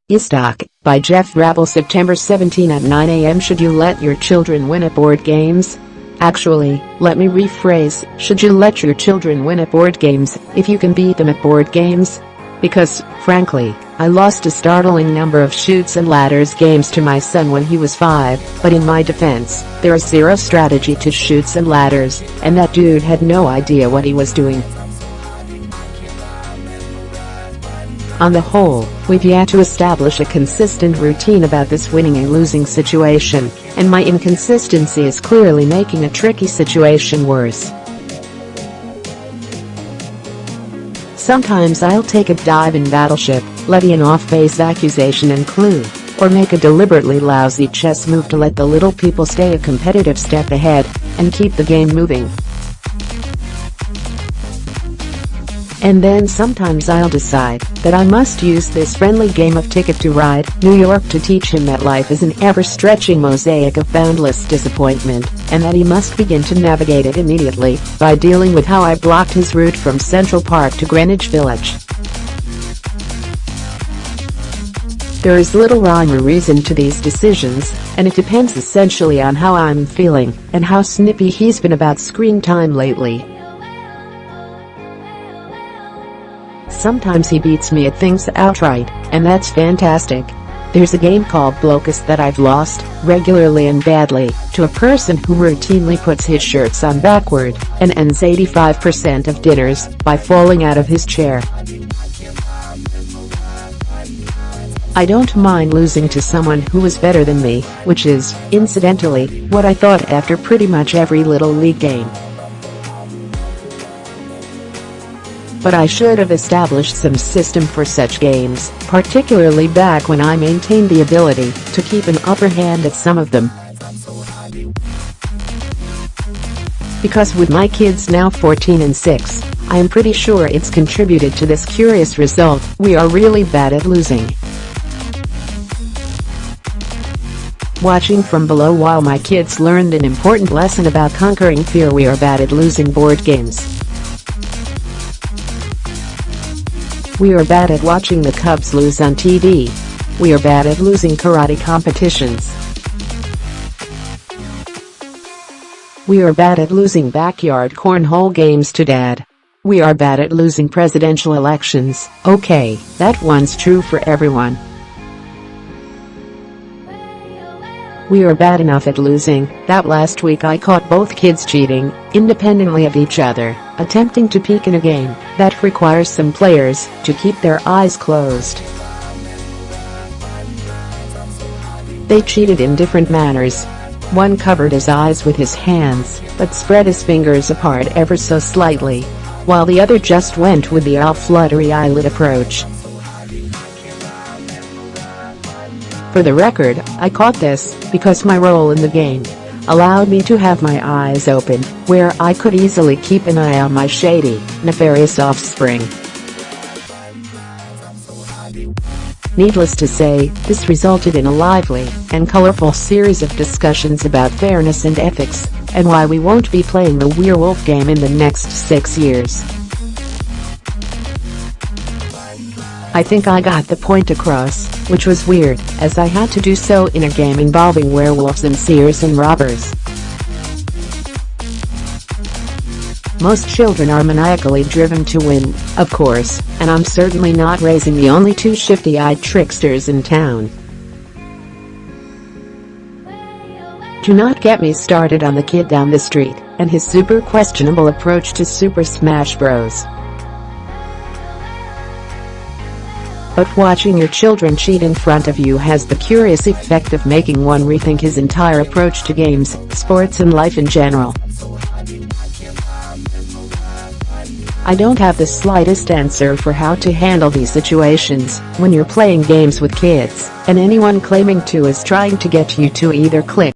iStock, by Jeff Vrabel September 17 at 9 a.m. Should you let your children win at board games? Actually, let me rephrase, should you let your children win at board games if you can beat them at board games? Because, frankly, I lost a startling number of Chutes and Ladders games to my son when he was 5, but in my defense, there is zero strategy to Chutes and Ladders, and that dude had no idea what he was doing. On the whole, we've yet to establish a consistent routine about this winning and losing situation, and my inconsistency is clearly making a tricky situation worse. Sometimes I'll take a dive in Battleship, levy an off-base accusation and clue, or make a deliberately lousy chess move to let the little people stay a competitive step ahead and keep the game moving. And then sometimes I'll decide that I must use this friendly game of Ticket to Ride, New York to teach him that life is an ever-stretching mosaic of boundless disappointment, and that he must begin to navigate it immediately by dealing with how I blocked his route from Central Park to Greenwich Village. There is little rhyme or reason to these decisions, and it depends essentially on how I'm feeling and how snippy he's been about screen time lately. Sometimes he beats me at things outright, and that's fantastic. There's a game called Blokus that I've lost, regularly and badly, to a person who routinely puts his shirts on backward and ends 85% of dinners by falling out of his chair. I don't mind losing to someone who is better than me, which is, incidentally, what I thought after pretty much every Little League game. But I should have established some system for such games, particularly back when I maintained the ability to keep an upper hand at some of them. Because with my kids now 14 and 6, I am pretty sure it's contributed to this curious result: we are really bad at losing. Watching from below while my kids learned an important lesson about conquering fear, we are bad at losing board games. We are bad at watching the Cubs lose on TV. We are bad at losing karate competitions. We are bad at losing backyard cornhole games to Dad. We are bad at losing presidential elections. Okay, that one's true for everyone. We are bad enough at losing that last week I caught both kids cheating, independently of each other, attempting to peek in a game that requires some players to keep their eyes closed. They cheated in different manners. One covered his eyes with his hands, but spread his fingers apart ever so slightly, while the other just went with the fluttery-eyelid approach. For the record, I caught this because my role in the game allowed me to have my eyes open, where I could easily keep an eye on my shady, nefarious offspring. Needless to say, this resulted in a lively and colorful series of discussions about fairness and ethics, and why we won't be playing the Werewolf game in the next 6 years. I think I got the point across, which was weird, as I had to do so in a game involving werewolves and seers and robbers. Most children are maniacally driven to win, of course, and I'm certainly not raising the only two shifty-eyed tricksters in town. Do not get me started on the kid down the street and his super questionable approach to Super Smash Bros. But watching your children cheat in front of you has the curious effect of making one rethink his entire approach to games, sports and life in general. I don't have the slightest answer for how to handle these situations when you're playing games with kids, and anyone claiming to is trying to get you to either click